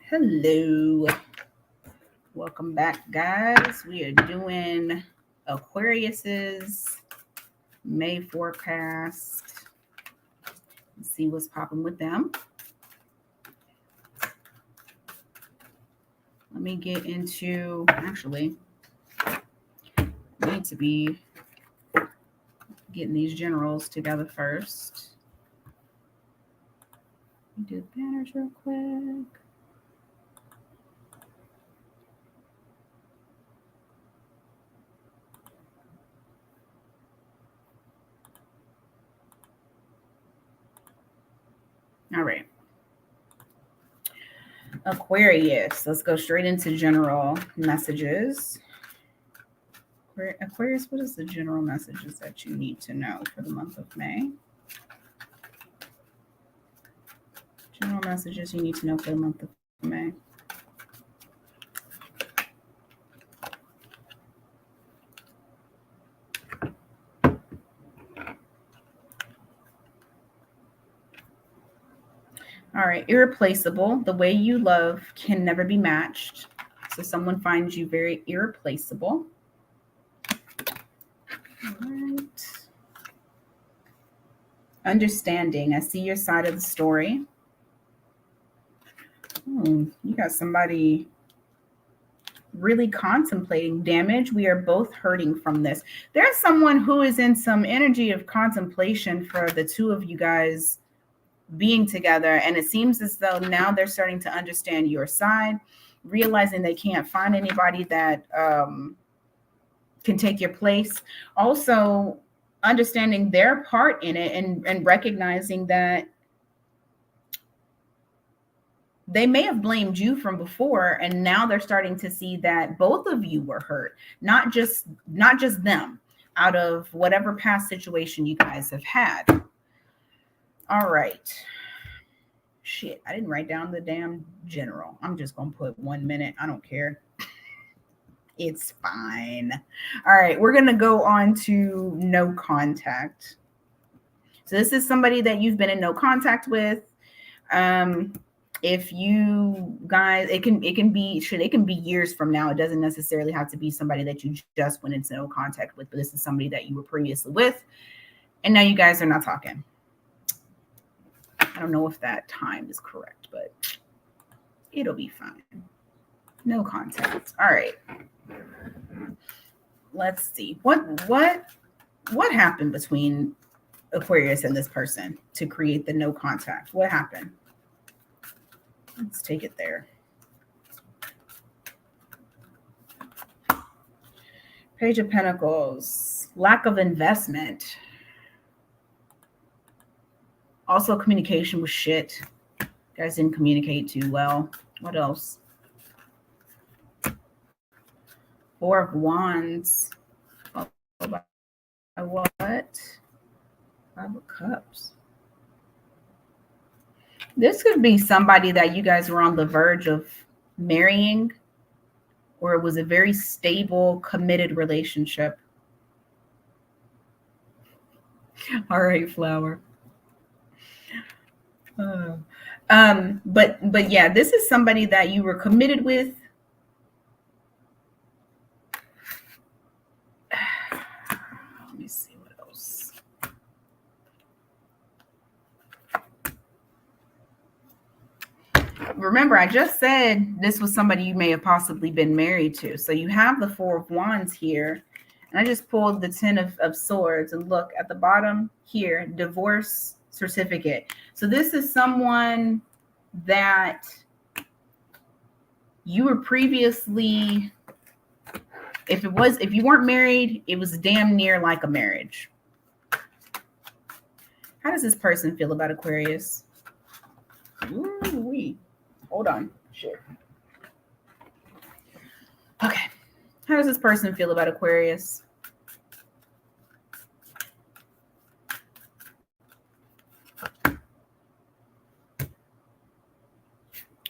Hello. Welcome back, guys. We are doing Aquarius's May forecast. Let's see what's popping with them. Let me get into, actually, I need to be getting these generals together first. Do the banners real quick. All right. Aquarius. Let's go straight into general messages. Aquarius, what is the general messages that you need to know for the month of May? General messages you need to know for the month of May. All right, irreplaceable. The way you love can never be matched. So someone finds you very irreplaceable. All right. Understanding. I see your side of the story. You got somebody really contemplating damage. We are both hurting from this. There's someone who is in some energy of contemplation for the two of you guys being together, and it seems as though now they're starting to understand your side, realizing they can't find anybody that can take your place. Also understanding their part in it and recognizing that they may have blamed you from before, and now they're starting to see that both of you were hurt, not just them, out of whatever past situation you guys have had. All right. Shit, I didn't write down the damn general. I'm just going to put 1 minute. I don't care. It's fine. All right, we're going to go on to no contact. So this is somebody that you've been in no contact with. If you guys, it can be years from now. It doesn't necessarily have to be somebody that you just went into no contact with, but this is somebody that you were previously with, and now you guys are not talking. I don't know if that time is correct, but it'll be fine. No contact. All right. Let's see. What happened between Aquarius and this person to create the no contact? What happened? Let's take it there. Page of Pentacles. Lack of investment. Also, communication was shit. You guys didn't communicate too well. What else? Four of Wands. What? Five of Cups. This could be somebody that you guys were on the verge of marrying, or it was a very stable, committed relationship. All right, Flower. But yeah, this is somebody that you were committed with. Let me see what else. Remember, I just said this was somebody you may have possibly been married to. So you have the Four of Wands here. And I just pulled the Ten of Swords, and look at the bottom here, divorce certificate. So this is someone that you were previously, if you weren't married, it was damn near like a marriage. How does this person feel about Aquarius? Ooh-wee. Hold on. Shit. Okay. How does this person feel about Aquarius?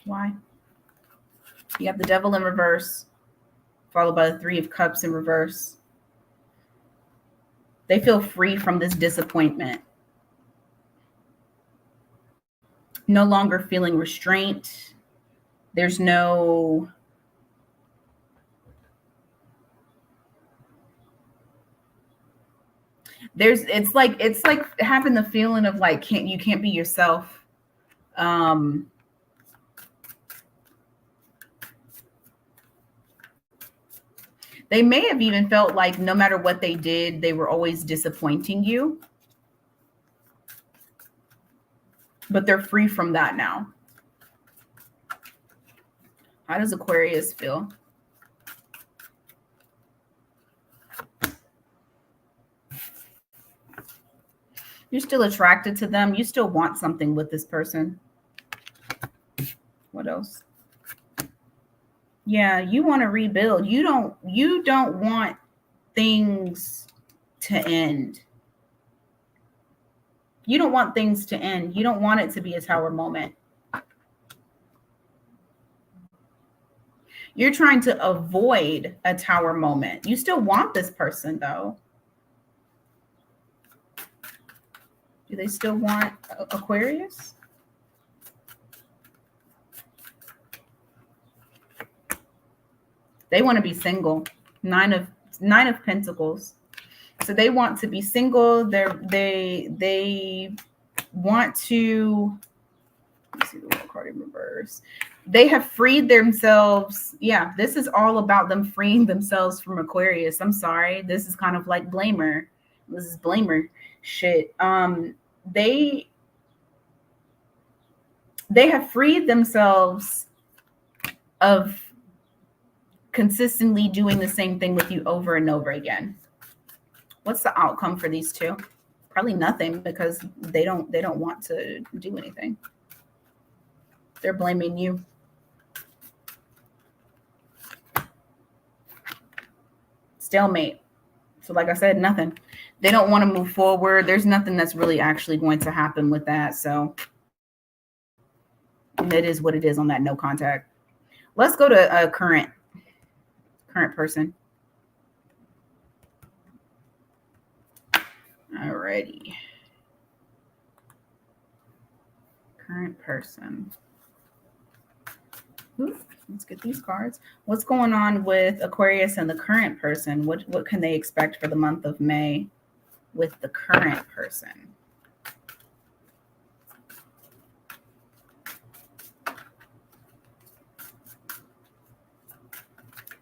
Why? You have the Devil in reverse, followed by the Three of Cups in reverse. They feel free from this disappointment. No longer feeling restraint. There's no, it's like having the feeling of like, you can't be yourself. They may have even felt like no matter what they did, they were always disappointing you. But they're free from that now. How does Aquarius feel? You're still attracted to them. You still want something with this person. What else? Yeah, you want to rebuild. You don't want things to end. You don't want things to end. You don't want it to be a tower moment. You're trying to avoid a tower moment. You still want this person, though. Do they still want Aquarius? They want to be single. Nine of Pentacles. So they want to be single. They want to. Let's see the little card in reverse. They have freed themselves. Yeah, this is all about them freeing themselves from Aquarius. I'm sorry. This is kind of like blamer. This is blamer shit. They have freed themselves of consistently doing the same thing with you over and over again. What's the outcome for these two? Probably nothing, because they don't want to do anything. They're blaming you. Stalemate. So like I said, nothing. They don't want to move forward. There's nothing that's really actually going to happen with that. So it is what it is on that no contact. Let's go to a current person. Alrighty. Current person. Ooh, let's get these cards. What's going on with Aquarius and the current person? What can they expect for the month of May with the current person?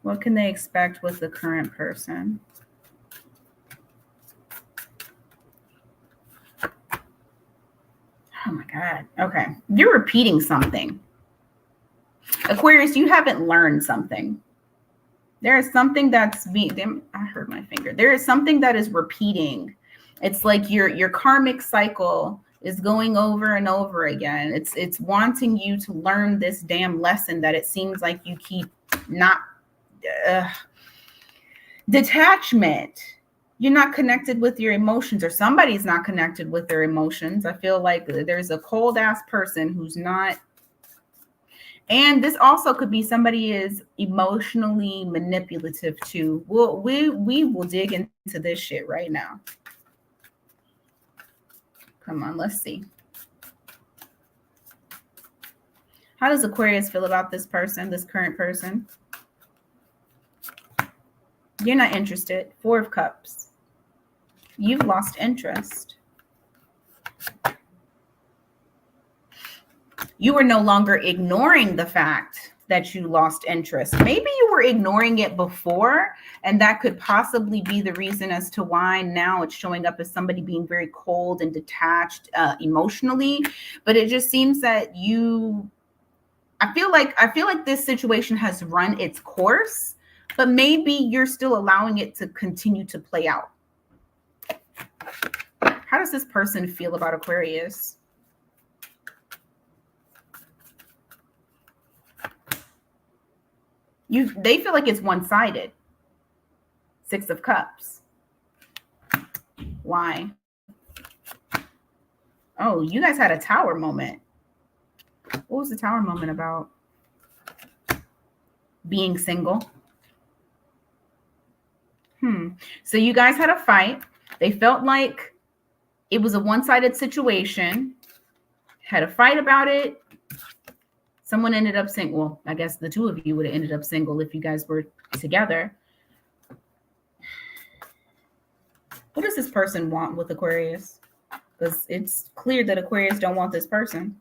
What can they expect with the current person? Oh my God. Okay. You're repeating something. Aquarius, you haven't learned something. There is something that's being, I hurt my finger. There is something that is repeating. It's like your karmic cycle is going over and over again. It's wanting you to learn this damn lesson that it seems like you keep not. Detachment. You're not connected with your emotions, or somebody's not connected with their emotions. I feel like there's a cold ass person who's not. And this also could be somebody is emotionally manipulative too. We will dig into this shit right now. Come on, let's see. How does Aquarius feel about this person, this current person? You're not interested. 4 of Cups. You've lost interest. You are no longer ignoring the fact that you lost interest. Maybe you were ignoring it before, and that could possibly be the reason as to why now it's showing up as somebody being very cold and detached emotionally. But it just seems that I feel like this situation has run its course, but maybe you're still allowing it to continue to play out. How does this person feel about Aquarius? They feel like it's one-sided. 6 of Cups. Why? Oh, you guys had a tower moment. What was the tower moment about? Being single. So you guys had a fight. They felt like it was a one-sided situation. Had a fight about it. Someone ended up single. Well, I guess the two of you would have ended up single if you guys were together. What does this person want with Aquarius? Because it's clear that Aquarius don't want this person.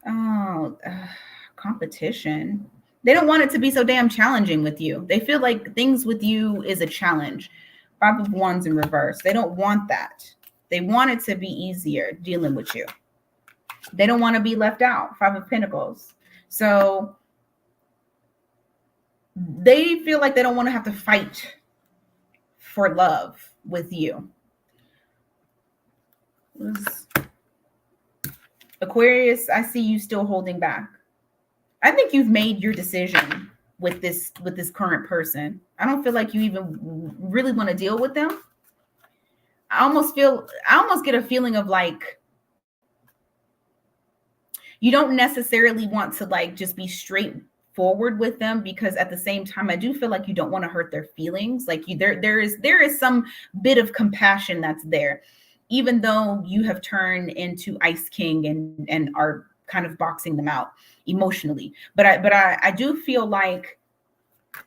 Oh, competition. They don't want it to be so damn challenging with you. They feel like things with you is a challenge. 5 of Wands in reverse. They don't want that. They want it to be easier dealing with you. They don't want to be left out. 5 of Pentacles. So they feel like they don't want to have to fight for love with you. Aquarius, I see you still holding back. I think you've made your decision with this current person. I don't feel like you even really want to deal with them. I almost get a feeling of like you don't necessarily want to like just be straightforward with them, because at the same time I do feel like you don't want to hurt their feelings. Like there is some bit of compassion that's there, even though you have turned into Ice King and are kind of boxing them out emotionally. But I do feel like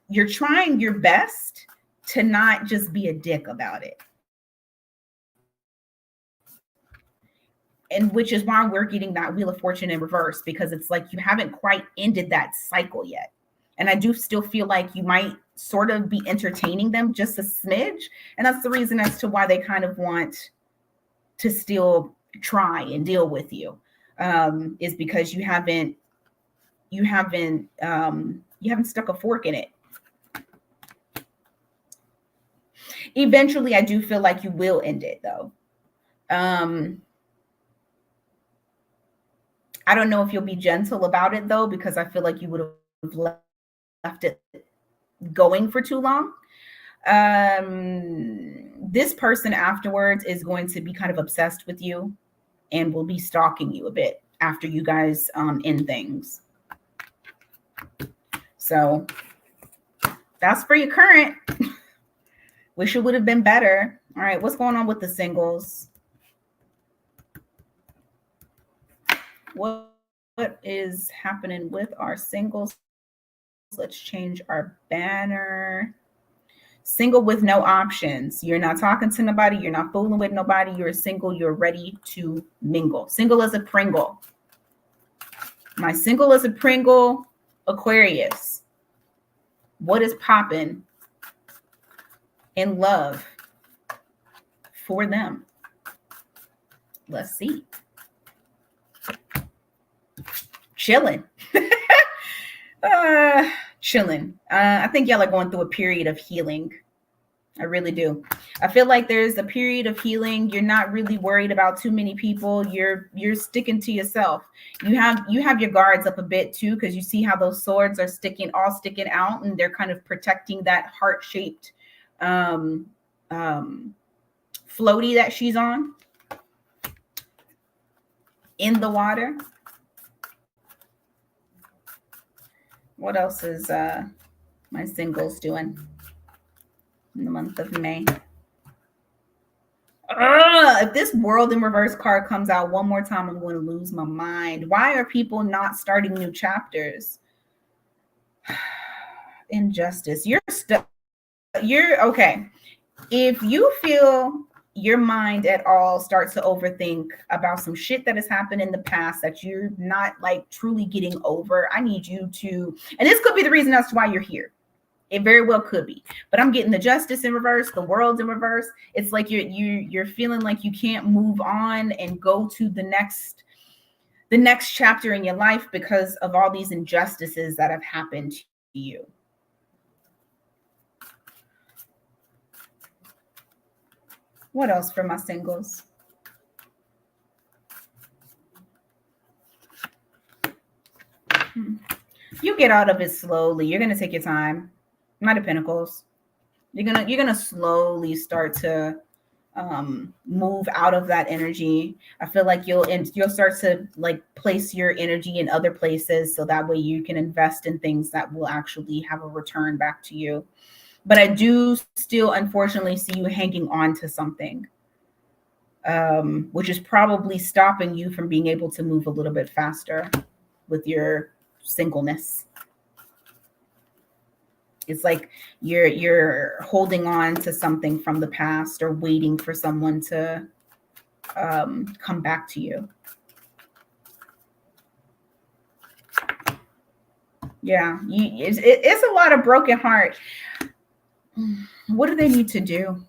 you're trying your best to not just be a dick about it. And which is why we're getting that Wheel of Fortune in reverse, because it's like you haven't quite ended that cycle yet. And I do still feel like you might sort of be entertaining them just a smidge. And that's the reason as to why they kind of want to still try and deal with you, is because you haven't stuck a fork in it. Eventually, I do feel like you will end it though. I don't know if you'll be gentle about it though, because I feel like you would have left it going for too long. This person afterwards is going to be kind of obsessed with you and will be stalking you a bit after you guys end things. So that's for your current. Wish it would have been better. All right, what's going on with the singles? What is happening with our singles? Let's change our banner. Single with no options. You're not talking to nobody. You're not fooling with nobody. You're single. You're ready to mingle. Single as a Pringle. My single as a Pringle Aquarius. What is popping in love for them? Let's see. Chilling. Chilling. I think y'all are going through a period of healing. I really do. I feel like there's a period of healing. You're not really worried about too many people. You're sticking to yourself. You have your guards up a bit too, because you see how those swords are sticking out, and they're kind of protecting that heart-shaped floaty that she's on in the water. What else is my singles doing in the month of May? If this World in Reverse card comes out one more time, I'm going to lose my mind. Why are people not starting new chapters? Injustice. You're okay. If you feel your mind at all starts to overthink about some shit that has happened in the past that you're not like truly getting over, I need you to, and this could be the reason as to why you're here. It very well could be, but I'm getting the Justice in reverse, the World in reverse. It's like you're feeling like you can't move on and go to the next chapter in your life because of all these injustices that have happened to you. What else for my singles? You get out of it slowly. You're going to take your time. Knight of Pentacles. You're gonna slowly start to move out of that energy. I feel like you'll start to like place your energy in other places, so that way you can invest in things that will actually have a return back to you. But I do still, unfortunately, see you hanging on to something, which is probably stopping you from being able to move a little bit faster with your singleness. It's like you're holding on to something from the past or waiting for someone to come back to you. Yeah, it's a lot of broken heart. What do they need to do?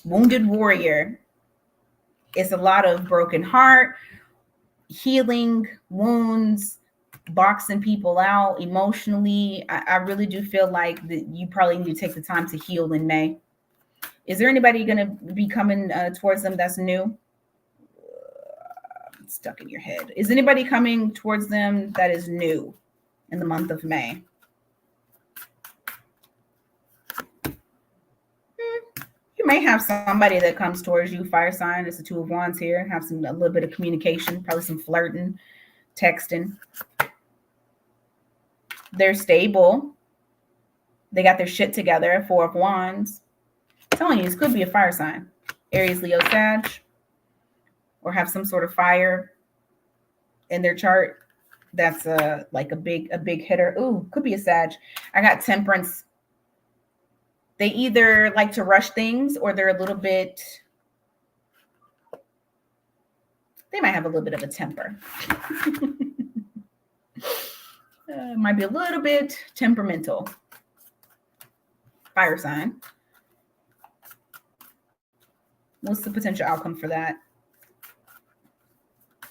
Wounded warrior. It's a lot of broken heart, healing wounds, boxing people out emotionally. I really do feel like that you probably need to take the time to heal in May. Is there anybody going to be coming towards them that's new? Stuck in your head. Is anybody coming towards them that is new in the month of May? You may have somebody that comes towards you. Fire sign. It's the Two of Wands here. Have a little bit of communication, probably some flirting, texting. They're stable. They got their shit together. Four of Wands. I'm telling you, this could be a fire sign. Aries, Leo, Sag, or have some sort of fire in their chart. That's like a big hitter. Ooh, could be a Sag. I got Temperance. They either like to rush things or they're a little bit, they might have a little bit of a temper. Might be a little bit temperamental. Fire sign. What's the potential outcome for that?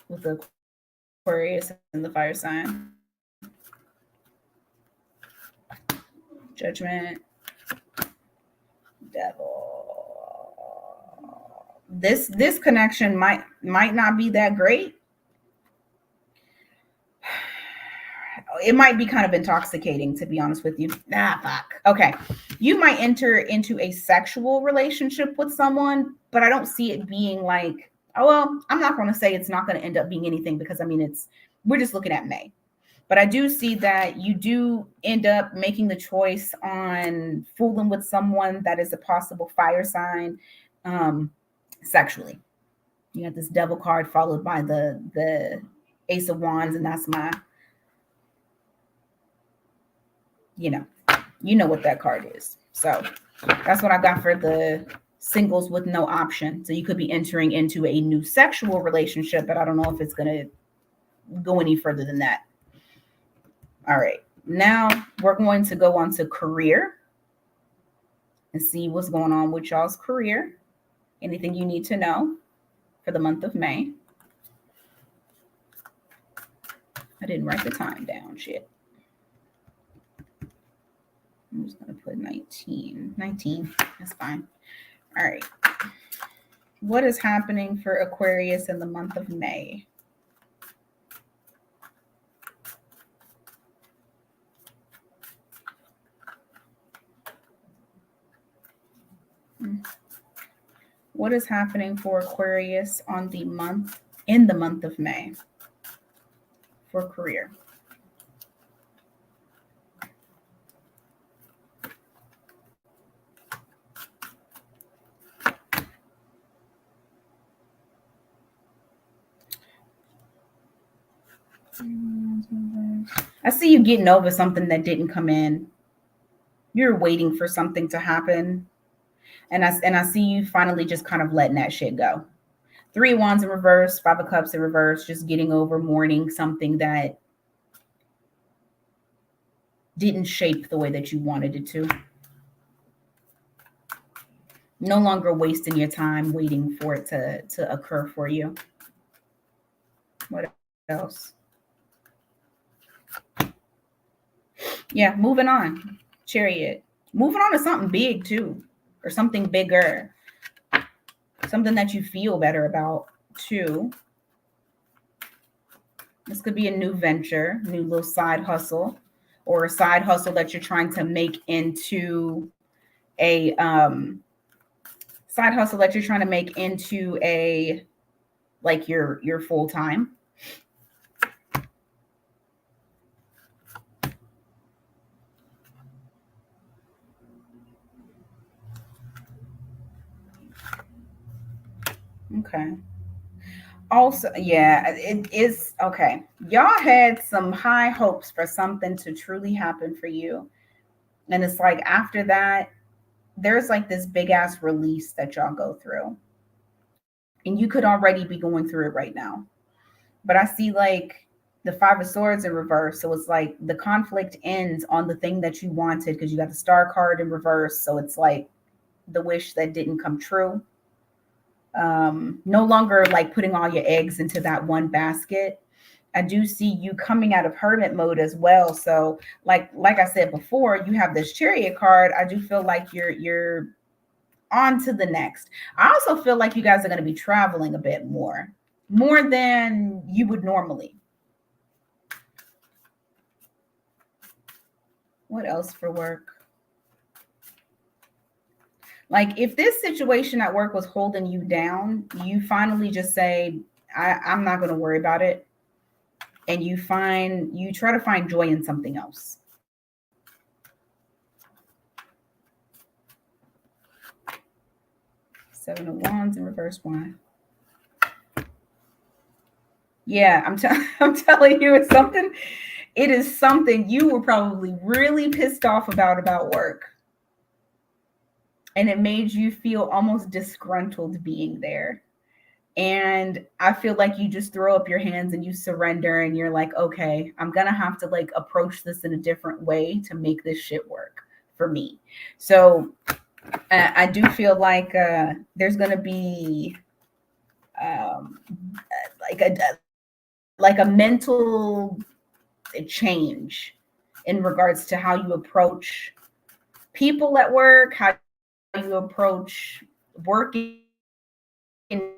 With the Aquarius and the fire sign. Judgment. Devil. This connection might not be that great. It might be kind of intoxicating, to be honest with you. Fuck. Okay. You might enter into a sexual relationship with someone, but I don't see it being like, oh, well, I'm not going to say it's not going to end up being anything because, I mean, we're just looking at May. But I do see that you do end up making the choice on fooling with someone that is a possible fire sign sexually. You got this Devil card followed by the Ace of Wands, and that's my, you know what that card is. So that's what I got for the singles with no option. So you could be entering into a new sexual relationship, but I don't know if it's going to go any further than that. All right. Now we're going to go on to career and see what's going on with y'all's career. Anything you need to know for the month of May. I didn't write the time down. Shit. I'm just going to put 19. 19. That's fine. All right. What is happening for Aquarius in the month of May? What is happening for Aquarius in the month of May for career? I see you getting over something that didn't come in. You're waiting for something to happen. And I see you finally just kind of letting that shit go. 3 of Wands in reverse, 5 of Cups in reverse, just getting over mourning something that didn't shape the way that you wanted it to. No longer wasting your time waiting for it to occur for you. What else? Yeah, moving on. Chariot. Moving on to something big too, or something bigger. Something that you feel better about too. This could be a new venture, new little side hustle, or a side hustle that you're trying to make into a like your full time. Okay. Also, yeah, it is okay. Y'all had some high hopes for something to truly happen for you. And it's like after that, there's like this big ass release that y'all go through. And you could already be going through it right now. But I see like the Five of Swords in reverse. So it's like the conflict ends on the thing that you wanted because you got the Star card in reverse. So it's like the wish that didn't come true. No longer like putting all your eggs into that one basket. I do see you coming out of hermit mode as well. So like I said before, you have this Chariot card. I do feel like you're on to the next. I also feel like you guys are going to be traveling a bit more than you would normally. What else for work? Like if this situation at work was holding you down, you finally just say, I'm not going to worry about it. And you try to find joy in something else. Seven of Wands in reverse. Why? Yeah, I'm telling you, it's something. It is something you were probably really pissed off about work, and it made you feel almost disgruntled being there. And I feel like you just throw up your hands and you surrender, and you're like, okay, I'm gonna have to like approach this in a different way to make this shit work for me. So I do feel like there's gonna be um, like a mental change in regards to how you approach people at work, how you approach work in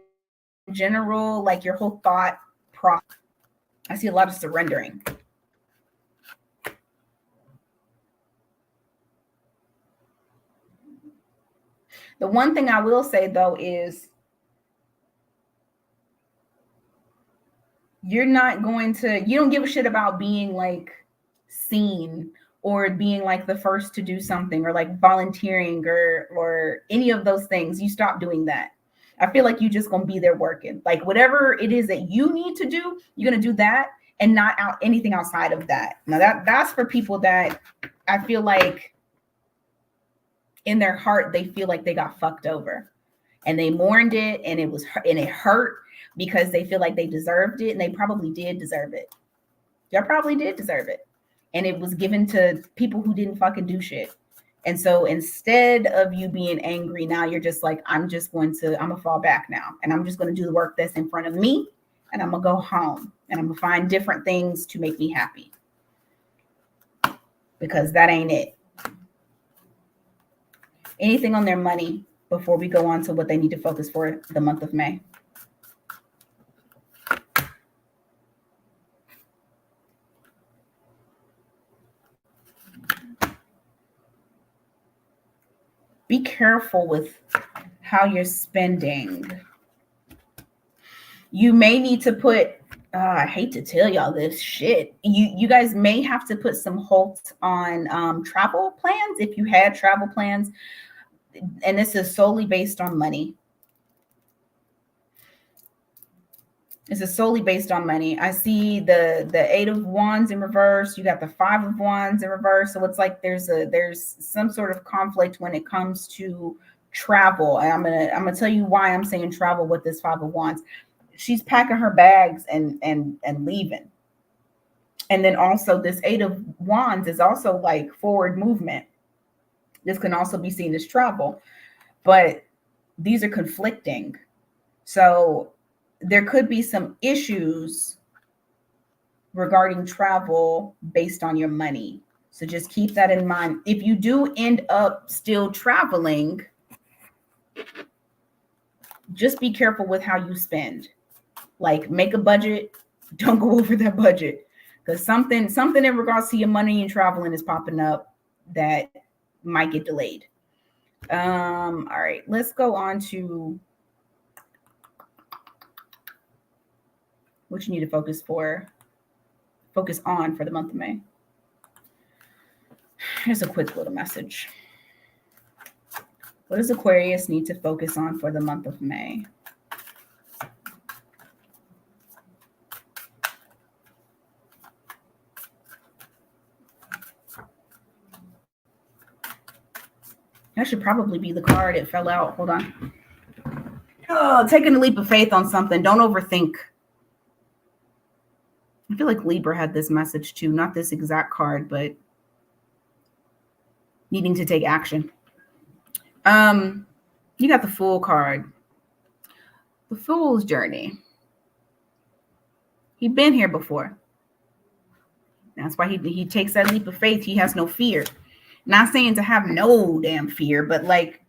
general, like your whole thought process. I see a lot of surrendering. The one thing I will say though is you don't give a shit about being like seen or being like the first to do something or like volunteering or any of those things. You stop doing that. I feel like you just gonna be there working. Like whatever it is that you need to do, you're gonna do that and not out anything outside of that. Now that's for people that I feel like in their heart they feel like they got fucked over and they mourned it and it hurt because they feel like they deserved it and they probably did deserve it. Y'all probably did deserve it. And it was given to people who didn't fucking do shit. And so instead of you being angry, now you're just like, I'm gonna fall back now. And I'm just gonna do the work that's in front of me. And I'm gonna go home and I'm gonna find different things to make me happy. Because that ain't it. Anything on their money before we go on to what they need to focus for the month of May? Be careful with how you're spending. You may need to put, I hate to tell y'all this shit. You guys may have to put some halt on travel plans if you had travel plans. And this is solely based on money. This is solely based on money. I see the Eight of Wands in reverse. You got the Five of Wands in reverse. So it's like there's some sort of conflict when it comes to travel. And I'm gonna tell you why I'm saying travel with this Five of Wands. She's packing her bags and leaving. And then also this Eight of Wands is also like forward movement. This can also be seen as travel, but these are conflicting. So there could be some issues regarding travel based on your money. So just keep that in mind. If you do end up still traveling, just be careful with how you spend. Like make a budget. Don't go over that budget because something in regards to your money and traveling is popping up that might get delayed. All right, let's go on to what you need to focus on for the month of May. Here's a quick little message. What does Aquarius need to focus on for the month of May? That should probably be the card. It fell out. Hold on. Oh, taking a leap of faith on something. Don't overthink. I feel like Libra had this message too. Not this exact card, but needing to take action. You got the Fool card. The Fool's journey. He'd been here before. That's why he takes that leap of faith. He has no fear. Not saying to have no damn fear, but like,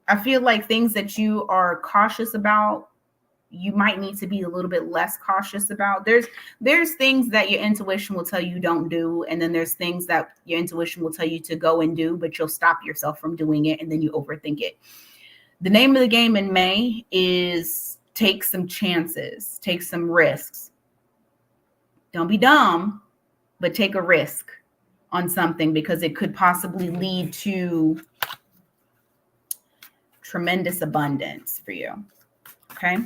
I feel like things that you are cautious about, you might need to be a little bit less cautious about. There's things that your intuition will tell you don't do, and then there's things that your intuition will tell you to go and do, but you'll stop yourself from doing it, and then you overthink it. The name of the game in May is take some chances, take some risks. Don't be dumb, but take a risk on something because it could possibly lead to tremendous abundance for you. Okay.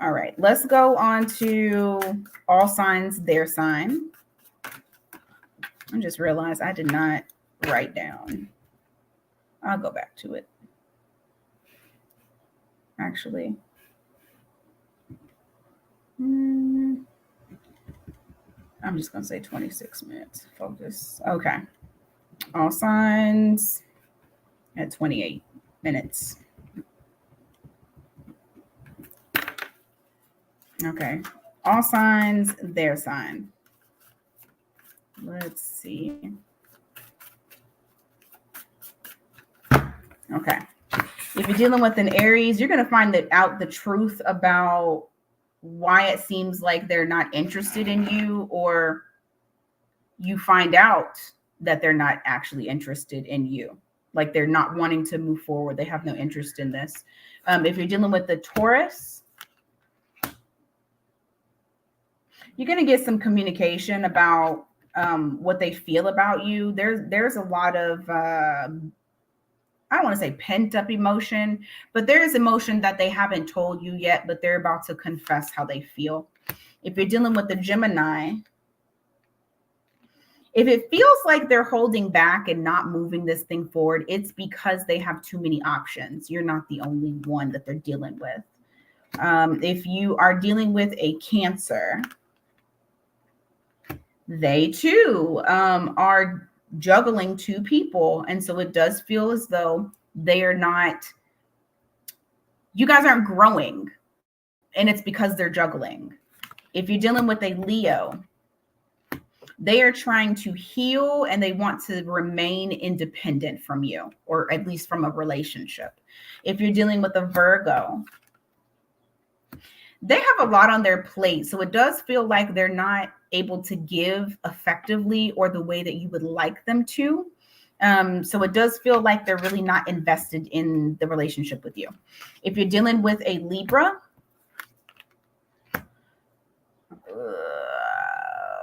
All right. Let's go on to all signs, their sign. I just realized I did not write down. I'll go back to it. Actually. I'm just going to say 26 minutes. Focus. Okay. All signs at 28 minutes. Okay. All signs, their sign. Let's see. Okay. If you're dealing with an Aries, you're going to find out the truth about why it seems like they're not interested in you, or you find out that they're not actually interested in you. Like they're not wanting to move forward. They have no interest in this. If you're dealing with the Taurus, you're going to get some communication about what they feel about you. There's a lot of, I don't want to say pent up emotion, but there is emotion that they haven't told you yet, but they're about to confess how they feel. If you're dealing with the Gemini, if it feels like they're holding back and not moving this thing forward, it's because they have too many options. You're not the only one that they're dealing with. If you are dealing with a Cancer, they too are juggling two people. And so it does feel as though they are not, you guys aren't growing, and it's because they're juggling. If you're dealing with a Leo, they are trying to heal and they want to remain independent from you, or at least from a relationship. If you're dealing with a Virgo, they have a lot on their plate. So it does feel like they're not able to give effectively or the way that you would like them to. So it does feel like they're really not invested in the relationship with you. If you're dealing with a Libra,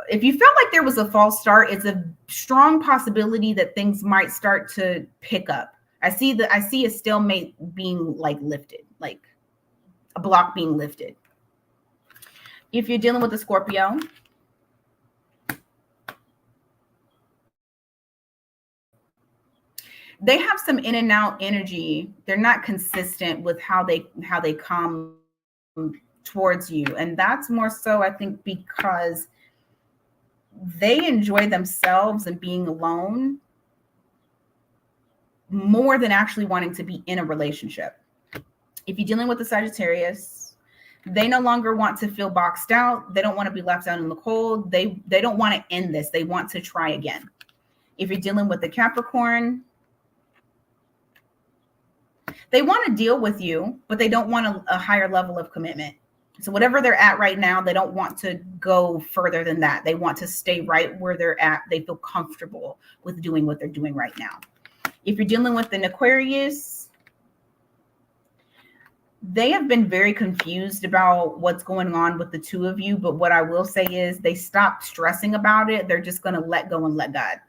if you felt like there was a false start, it's a strong possibility that things might start to pick up. I see a stalemate being like lifted, like a block being lifted. If you're dealing with a Scorpio, they have some in and out energy. They're not consistent with how they come towards you. And that's more so, I think, because they enjoy themselves and being alone more than actually wanting to be in a relationship. If you're dealing with the Sagittarius, they no longer want to feel boxed out. They don't want to be left out in the cold. They don't want to end this. They want to try again. If you're dealing with the Capricorn, they want to deal with you, but they don't want a higher level of commitment. So whatever they're at right now, they don't want to go further than that. They want to stay right where they're at. They feel comfortable with doing what they're doing right now. If you're dealing with an Aquarius, they have been very confused about what's going on with the two of you. But what I will say is they stopped stressing about it. They're just going to let go and let God.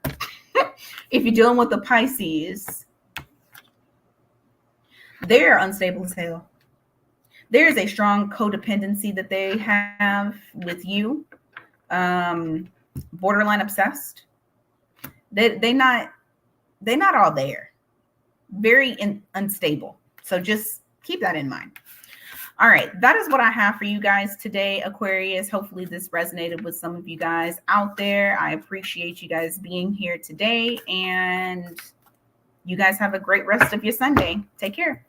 If you're dealing with the Pisces, they're unstable as hell. There is a strong codependency that they have with you. Borderline obsessed. They're not all there. very unstable. So just keep that in mind. All right, that is what I have for you guys today, Aquarius. Hopefully this resonated with some of you guys out there. I appreciate you guys being here today, and you guys have a great rest of your Sunday. Take care.